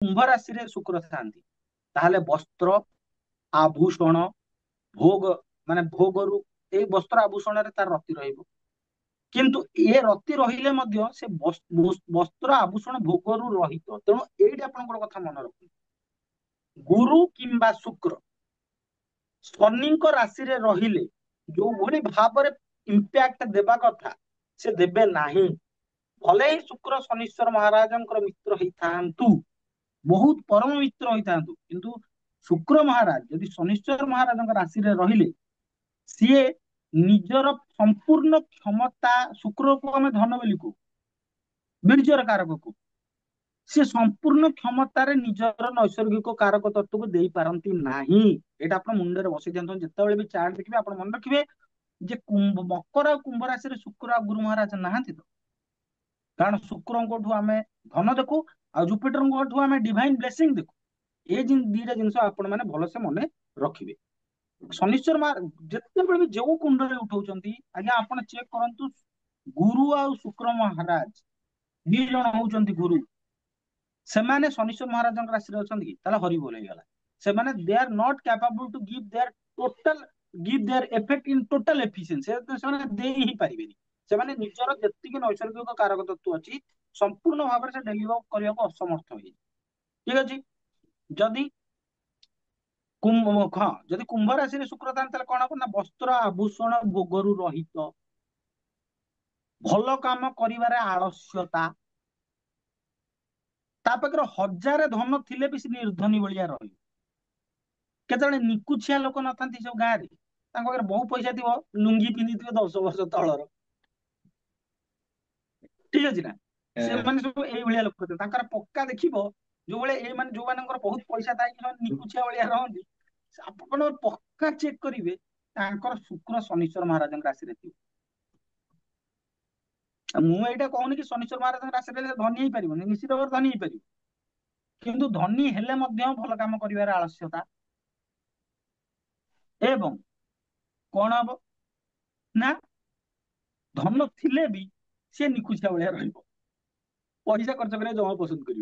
कुंभ राशि रे शुक्र थांती ताहले वस्त्र आभूषण भोग माने भोगरु ए वस्त्र आभूषण रे तार रति रहइबो किंतु ए रति रहिले मध्य से वस्त्र आभूषण भोगरु रहित तेणु एइटा आपण कथा मन रखु गुरु किंबा शुक्र शनि राशि रे रहिले जो भली भाव रे इंपैक्ट देबा कथा से देबे नाही भले ही शुक्र शनीश्वर महाराजंकर मित्र होइथांतु बहुत परम मित्र होइथांतु किंतु शुक्र महाराज यदि शनीश्वर महाराजंकर राशि रे रहिले सीए निजर संपूर्ण क्षमता शुक्र को हमें धन बोली को बीर्जर कारक को सी संपूर्ण क्षमतार निजर नैसर्गिक कारक तत्व को दे पारती नाही एटा अपन मुंडे बसई दियंतु जेतेबेले भी चार्ट देखिबे अपन मन रखिबे जे कुंभ मकर और कुंभ राशि रे शुक्र और गुरु महाराज नाहांती तो कारण शुक्र को आम धन देखू आ जुपिटर को आम डिवाइन ब्लेसिंग देखू ये दीटा जिनस आपण मैंने भलसे मन रखिबे शनिश्चर जितेबाला भी जो कुंडली उठाउछंती आज्ञा आपण चेक करंतु गुरु आ शुक्र महाराज दी जण होउछंती गुरु सेमाने शनिश्चर महाराज राशि अछंती कि ताला हरि बोल गला सेमाने they are not capable to give their total give their effect in total efficiency सेमाने दे ही परिबेनी सेमाने निजर जत्तिक नैसर्गिक कारक तत्व अछि संपूर्ण भाव से डेलिवर करिया को असमर्थ होई ठीक अछि जदि कुंभ हाँ जदि कुंभ राशि रे शुक्र थान ताले कोन ना वस्त्र आभूषण भोगरु रहित भल काम करिवारे आलस्यता ता पाखरे हजार धन थिले भी से निर्धनी भलिया रही केतने निकुछिया लोक नथांती सब गाँ रे तांको पाखरे बहु पैसा थिबो लुंगी पिंदिथिबे 10 वर्ष तळर ठीक अछि ना से माने सब एई भलिया लोक तांकर पक्का देखिबो जो बळे ए माने जो मानकर बहुत पैसा थाई कि निकुछिया भलिया रहंती आपण पक्का चेक करिवे तांकर शुक्र शनिश्चर महाराजन राशि रे थिबो मु एटा कहूनी कि शनिश्चर महाराज राशि रे धनी हेई परिबो निश्चित भाବରେ धनी हेई परिबो किंतु धनी हेले मध्य भल काम करिवार आलस्यता एवं कौन हम ना धन थिले भी सी निकुछिया भाया रहा पैसा खर्च करा जमा पसंद कर